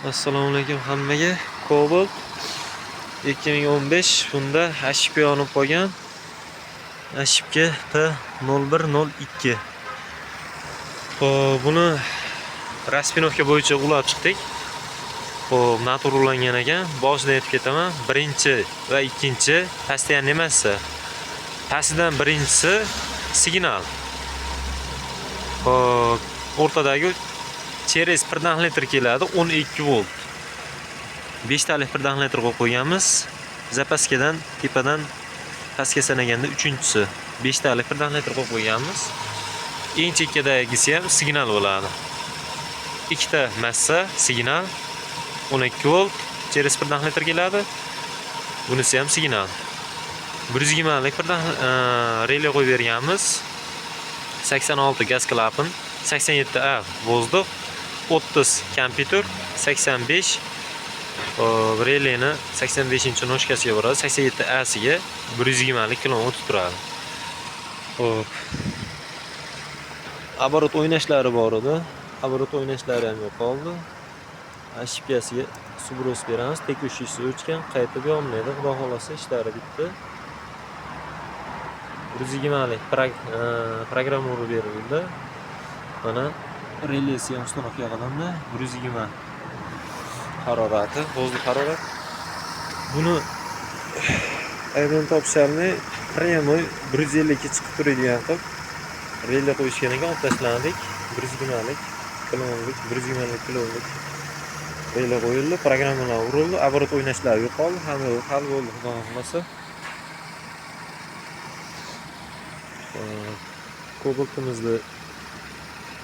Assalomu alaykum hammaga. Cobalt 2015 bunda ashibga yonib qolgan. Ashibga P0102. Xo'p, buni raspinovka bo'yicha ulab chiqdik. Xo'p, motor ulangan ekan. Boshidan aytib ketaman. Birinchi va ikkinchi postoyan emas. Pastidan birinchisi signal. Xo'p, o'rtadagi через 1 litr keladi, 12 volt. 5 talik 1 litr qo'yib qo'yganmiz. Zapaskadan tepadan pastga sanaganda 3-chi 5 talik 1 litr qo'yib qo'yganmiz. Eng chekkadagisi ham signal bo'ladi. Ikkita massa signal 12 volt через 1 litr keladi. Bunisi ham signal. 120 lik relay qo'yib berganmiz. 86 gaz klapan, 87A vozdux, 30 kompyuter, 85 relayni 85-noshkasiga boradi, 87Asiga 120 km o'tib turadi. Xo'p. Оборот o'ynashlari bor edi. Оборот o'ynashlari ham yo'qoldi. Ashibkasiga subros beramiz. Tekushisi o'chgan, qaytib yonmaydi. Xudo xolasa ishlari bitdi. 120 lik programma urib berildi. Mana relesi ham ustunoqqa qilindi. 120 harorati, vozdux harorat. Buni aynan topshalmay, pryamoy 150 ga chiqib turadigan qilib relay qo'yishgan ekan, olib tashladik. 120 lik, 120 lik kilometr relay qo'yildi, programmalar urildi, оборот o'ynashlari yo'qoldi, hamma hal bo'ldi, xudo xolasa. Kobaltimizni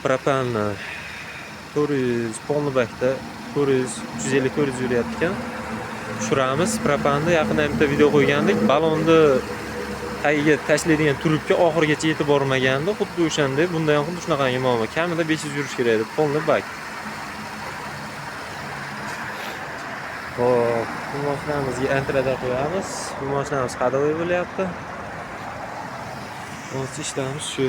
propanni 400 polni bakda 450 yurayapti ekan. Tushiramiz. Propanni yaqinda bitta video qo'ygandik. Balonni tagiga tashlaydigan trubka oxirigacha yetib bormagandi. Xuddi o'shanda bunda ham xuddi shunaqangi muammo. Kamida 500 yurish kerak edi polni bak. Xo'p, bu mashinamizga antrada qo'yamiz. Bu mashinamiz hadovoy bo'lyapti. Hozir ishlamiz shu.